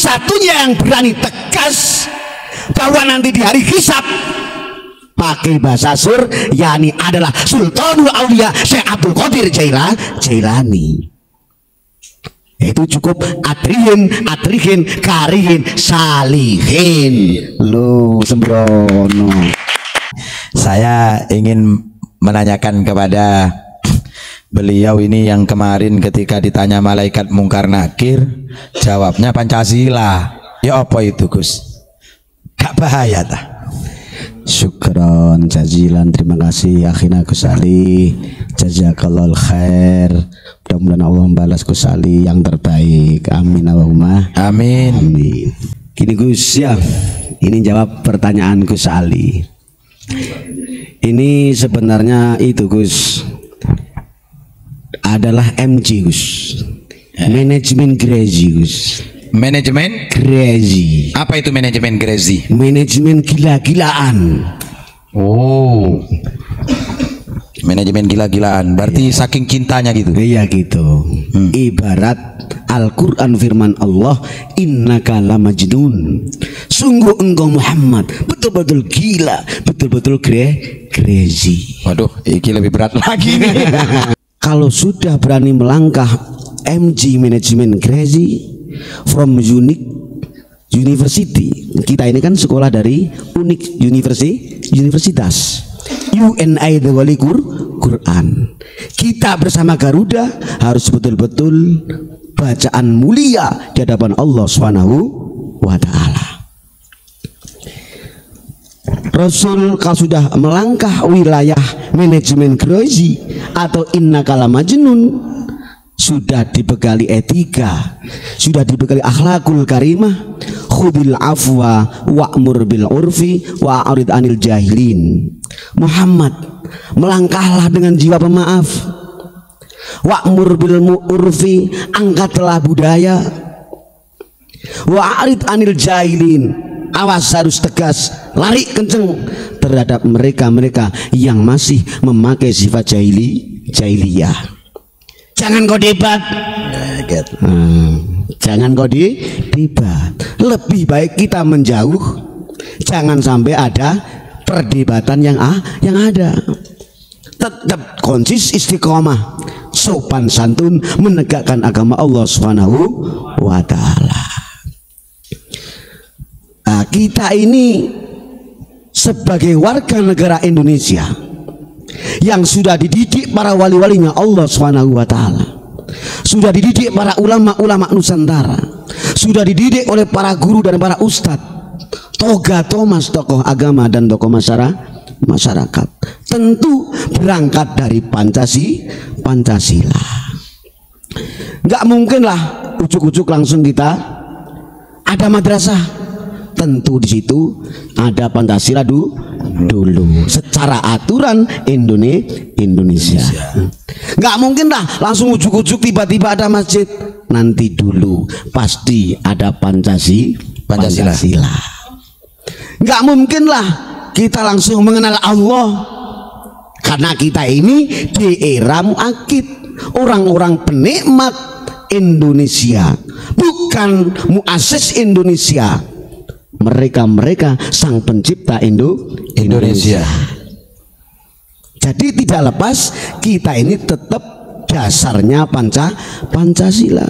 satu-satunya yang berani tegas bahwa nanti di hari hisab pakai bahasa sur, yakni adalah Sultanul Aulia Syekh Abdul Qadir Jailani. Itu cukup atrihin karihin salihin lo sembrono. Saya ingin menanyakan kepada beliau ini yang kemarin ketika ditanya malaikat mungkar nakir jawabnya Pancasila. Ya apa itu Gus? Gak bahaya tak? Syukron jazilan, terima kasih akhina Gus Ali, jazakallahu khair. Mudah-mudahan Allah membalas Gus Ali yang terbaik. Amin Allahumma amin. Amin. Gini Gus ya, ini jawab pertanyaan Gus Ali. Ini sebenarnya itu Gus adalah MG Gus, manajemen crazy Gus. Manajemen crazy. Apa itu manajemen crazy? Manajemen gila-gilaan. Oh, manajemen gila-gilaan. Berarti iya, saking cintanya gitu. Iya gitu. Ibarat Al-Quran firman Allah, innaka lamajnun. Sungguh engkau Muhammad betul-betul gila, betul-betul crazy. Waduh, ini lebih berat lagi nih. Kalau sudah berani melangkah MG manajemen crazy from university, kita ini kan sekolah dari unik universitas UNI The Wali Quran. Kita bersama Garuda harus betul-betul bacaan mulia di hadapan Allah Subhanahu wa ta'ala. Rasul kalau sudah melangkah wilayah manajemen crazy atau innaka lamajnun, sudah dibekali etika, sudah dibekali akhlakul karimah, khudil afwa wa'mur bil urfi wa'arid anil jahilin. Muhammad, melangkahlah dengan jiwa pemaaf, wa'mur bil urfi, angkatlah budaya, wa'arid anil jahilin, awas harus tegas, lari kenceng terhadap mereka-mereka yang masih memakai sifat jahiliyah. Jangan kau debat, jangan kau debat. Lebih baik kita menjauh, jangan sampai ada perdebatan yang ada. Tetap konsis istiqomah, sopan santun, menegakkan agama Allah Subhanahu wa ta'ala. Nah, kita ini sebagai warga negara Indonesia yang sudah dididik para wali-walinya Allah Subhanahu wa ta'ala, sudah dididik para ulama-ulama Nusantara, sudah dididik oleh para guru dan para ustadz, toga Thomas, tokoh agama dan tokoh masyarakat, tentu berangkat dari Pancasila. Nggak mungkin lah ujuk-ujuk langsung kita ada madrasah. Tentu di situ ada Pancasila dulu secara aturan Indonesia. Nggak mungkin lah langsung ujuk-ujuk tiba-tiba ada masjid. Nanti dulu pasti ada Pancasila. Nggak mungkin lah kita langsung mengenal Allah, karena kita ini di era muakid, orang-orang penikmat Indonesia, bukan muassis Indonesia. Mereka sang pencipta Indonesia. Jadi tidak lepas kita ini tetap dasarnya Pancasila.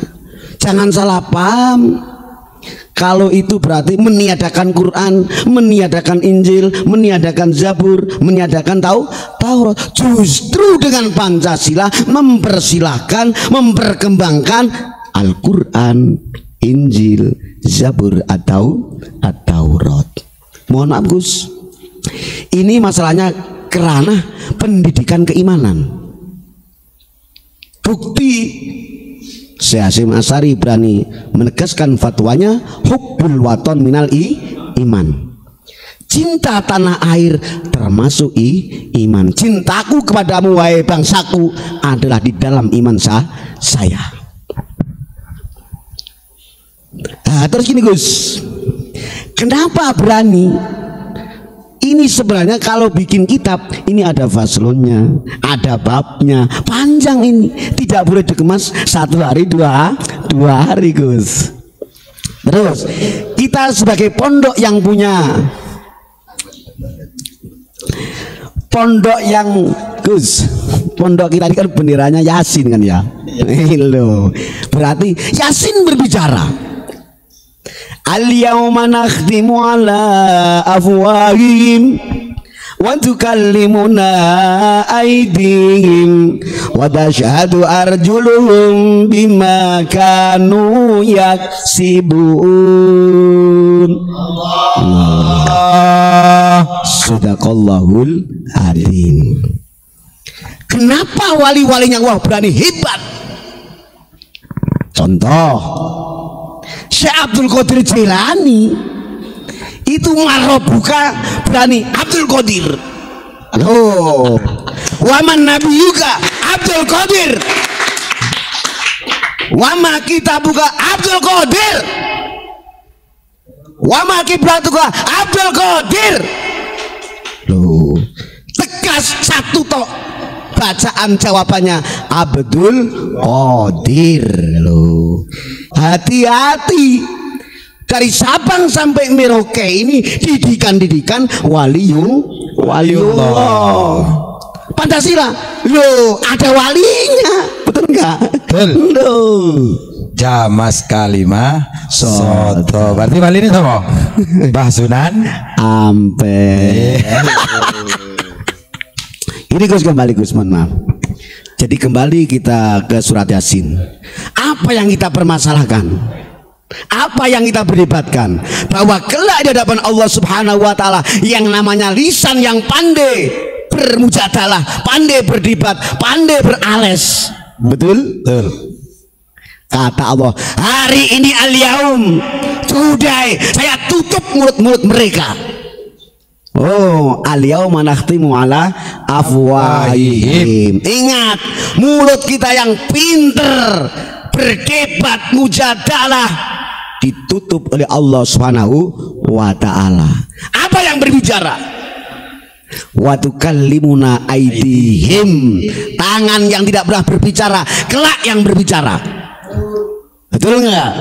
Jangan salah paham. Kalau itu berarti meniadakan Quran, meniadakan Injil, meniadakan Zabur, meniadakan Taurat. Justru dengan Pancasila mempersilahkan, memperkembangkan Al-Quran, Injil, Zabur atau Taurat. Mohon maaf Gus, ini masalahnya kerana pendidikan keimanan. Bukti Syekh Hasyim Asy'ari berani menegaskan fatwanya, hubbul waton minal iman. Cinta tanah air termasuk iman. Cintaku kepadamu wahai bangsaku adalah di dalam iman saya. Nah, terus gini Gus, kenapa berani? Ini sebenarnya kalau bikin kitab ini ada faslonnya, ada babnya, panjang ini, tidak boleh dikemas satu hari dua hari Gus. Terus kita sebagai pondok yang punya pondok yang pondok kita ini kan benderanya Yasin kan ya. Loh, berarti Yasin berbicara. Al-yawma nakhtimu ala afwahihim wa tukallimuna aydihim wa tashhadu arjuluhum bima kanu yaksibun. Sadaqallahul adzim. Kenapa wali-walinya Allah berani hebat? Contoh, Syekh Abdul Qadir Jailani itu marobuka berani Abdul Qadir. Oh, waman nabi juga Abdul Qadir, wama kita buka Abdul Qadir, wama kiblat juga Abdul Qadir. Loh, tegas satu tok bacaan jawabannya Abdul Qadir. Loh, hati-hati, dari Sabang sampai Merauke ini didikan waliullah. Pancasila loh ada walinya, betul enggak? Betul. Loh, Jamas kalima soto. Berarti wali ini sama Mbah Sunan Ampel. Ini Gus kembali Gus, mohon maaf. Jadi kembali kita ke surat Yasin. Apa yang kita permasalahkan? Apa yang kita berdebatkan? Bahwa kelak di hadapan Allah Subhanahu wa taala yang namanya lisan yang pandai bermujadalah, pandai berdebat, pandai berales. Betul? Betul. Kata Allah, hari ini al-yaum, today saya tutup mulut-mulut mereka. Oh, al-yauma nakhtimu ala afwahihim. Ingat, mulut kita yang pinter berdebat mujadalah ditutup oleh Allah Subhanahu wa taala. Apa yang berbicara? Wa tukallimuna aydihim. Tangan yang tidak pernah berbicara, kelak yang berbicara. Betul enggak?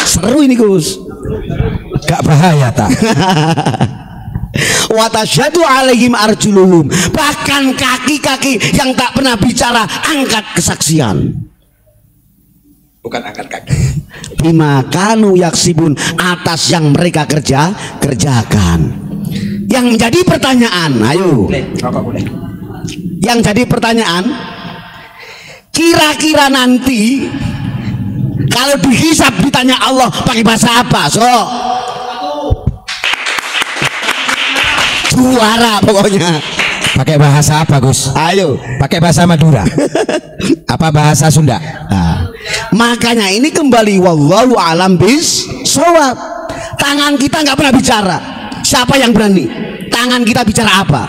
Seru ini Gus. Gak bahaya tak? Wa tasyhadu alaihim arjuluhum. Bahkan kaki-kaki yang tak pernah bicara angkat kesaksian. Bukan angkat kaki. Bima kanu yaksibun, atas yang mereka kerjakan. Yang menjadi pertanyaan, ayo. Yang jadi pertanyaan, kira-kira nanti kalau dihisab ditanya Allah pakai bahasa apa? So juara pokoknya. Pakai bahasa apa Gus? Ayo, pakai bahasa Madura. Apa bahasa Sunda? Nah, makanya ini kembali wallahu alam bis shawab. Tangan kita nggak pernah bicara. Siapa yang berani? Tangan kita bicara apa?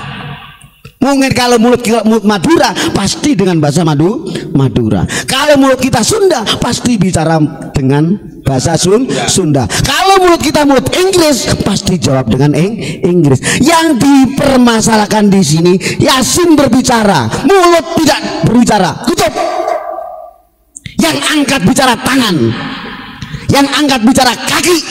Mungkin kalau mulut kita mulut Madura pasti dengan bahasa Madura. Kalau mulut kita Sunda pasti bicara dengan bahasa Sunda. Kalau mulut kita mulut Inggris pasti jawab dengan Inggris. Yang dipermasalahkan di sini Yasin berbicara, mulut tidak berbicara. Tutup. Yang angkat bicara tangan, yang angkat bicara kaki.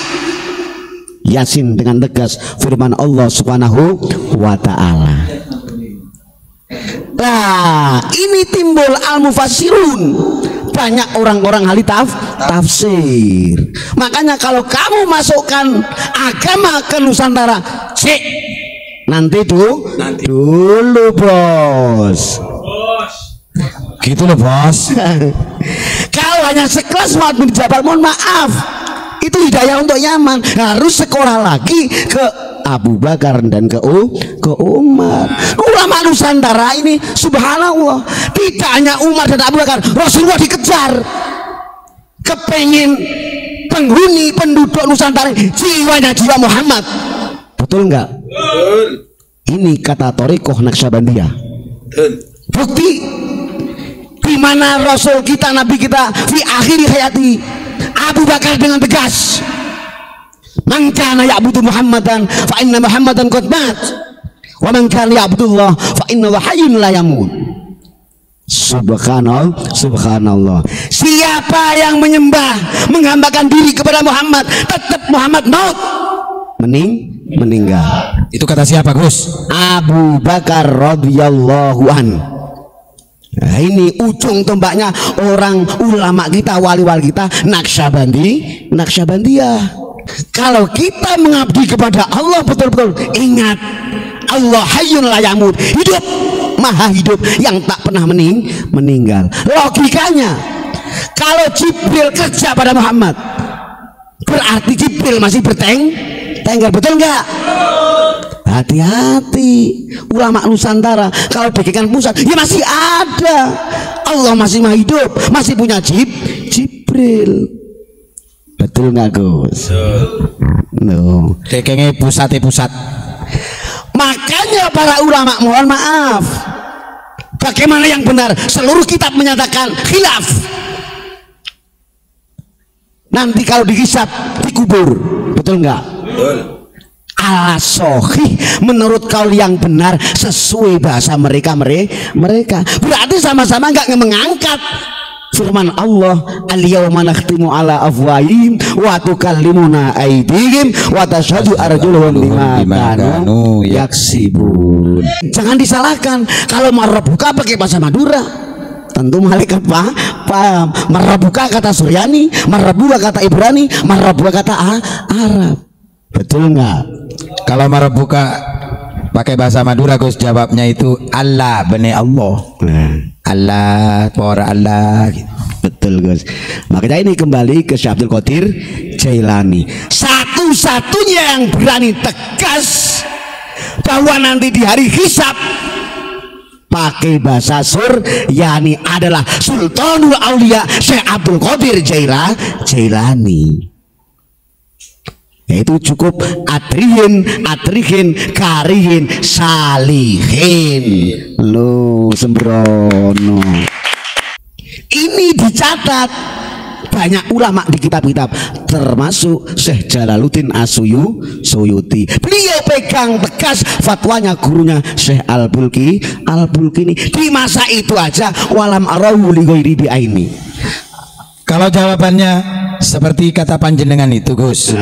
Yasin dengan tegas firman Allah Subhanahu wa taala. Nah, ini timbul al-mufassirun, banyak orang-orang ahli tafsir. Makanya kalau kamu masukkan agama ke Nusantara, cek nanti dulu bos. Gitu loh bos. Kalau hanya sekelas Muhammad bin Jabal, mohon maaf, itu hidayah untuk Yaman. Harus sekolah lagi ke Abu Bakar dan ke Umar. Ulama Nusantara ini subhanallah, tidak hanya Umar dan Abu Bakar, Rasulullah dikejar. Kepengen penghuni penduduk Nusantara jiwanya jiwa Muhammad. Betul enggak? Betul. Ini kata Thariqah Naqsyabandiyah. Bukti di mana Rasul kita, Nabi kita fi akhiri hayati, Abu Bakar dengan tegas, man kana ya'budu Muhammadan fa inna Muhammadan qad mat wa man kana ya'budullah fa innahu hayyun la yamut. Subhanallah, subhanallah. Siapa yang menyembah, menghambakan diri kepada Muhammad, tetap Muhammad maut, meninggal. Itu kata siapa, Gus? Abu Bakar radhiyallahu an. Nah, ini ujung tombaknya orang ulama kita, wali-wali kita, Naqsyabandiyah. Kalau kita mengabdi kepada Allah betul-betul, ingat Allah hayyun la yamut, hidup, maha hidup yang tak pernah meninggal. Logikanya, kalau Jibril kerja pada Muhammad, berarti Jibril masih bertengger, betul enggak? Hati-hati ulama Nusantara, kalau bagikan pusat ya masih ada, Allah masih maha hidup, masih punya Jibril. Betul nggak, Gus? No. Dekenge pusat. Makanya para ulama mohon maaf, bagaimana yang benar? Seluruh kitab menyatakan khilaf. Nanti kalau dihisab dikubur, betul nggak? Betul. Ala sohih, menurut kaul yang benar sesuai bahasa mereka berarti sama-sama nggak mengangkat firman Allah, al-yawma nakhtimu ala afwahihim wa tukallimuna aydihim wa tashhadu arjuluhum bima kanu yaksibun. Jangan disalahkan kalau marbuka pakai bahasa Madura, tentu malaikat paham. Marbuka kata Suryani, marbuka kata Ibrani, marbuka kata Arab. Betul nggak? Kalau marbuka pakai bahasa Madura, Gus, jawabnya itu Allah, benih Allah. Allah, para Allah gitu. Betul, Gus. Makanya ini kembali ke Syekh Abdul Qadir Jailani, satu-satunya yang berani tegas bahwa nanti di hari hisab pakai bahasa yakni adalah Sultanul Aulia Syekh Abdul Qadir Jailani. Yaitu cukup atrihin, karihin, salihin. Lo sembrono. Ini dicatat banyak ulama di kitab-kitab, termasuk Syekh Jalaluddin Suyuti. Beliau pegang tegas fatwanya gurunya Syekh Al-Bulkini di masa itu aja, walam arahu li ghairi bi aini. Kalau jawabannya seperti kata panjenengan itu, Gus,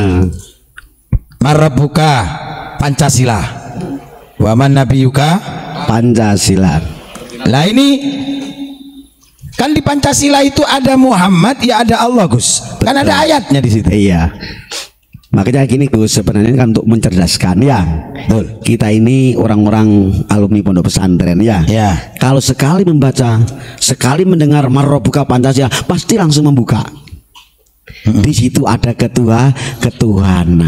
marbuka Pancasila, waman nabiyuka Pancasila. Lah ini kan di Pancasila itu ada Muhammad, ya ada Allah, Gus. Kan ada ayatnya di situ. Iya. Makanya gini, Gus, sebenarnya kan untuk mencerdaskan ya. Betul. Kita ini orang-orang alumni pondok pesantren ya. Ya. Kalau sekali membaca, sekali mendengar marbuka Pancasila, pasti langsung membuka. Di situ ada ketuhanan.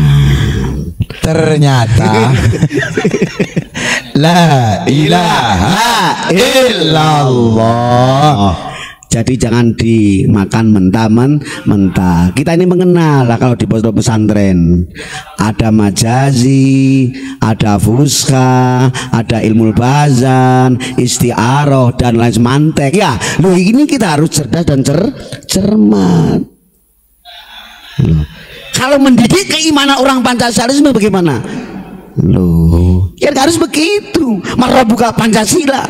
Ternyata la ilaha illallah. Jadi jangan dimakan mentah. Kita ini mengenal lah, kalau di pondok pesantren ada majazi, ada fuska, ada ilmu bazan, istiaroh dan lain semantek ya. Loh, ini kita harus cerdas dan cermat. Kalau mendidik keimanan orang Pancasilaisme bagaimana? Loh, ya harus begitu. Marbuka Pancasila.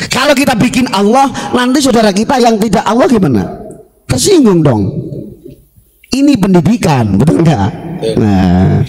Kalau kita bikin Allah, nanti saudara kita yang tidak Allah gimana? Tersinggung dong. Ini pendidikan, betul nggak? Nah,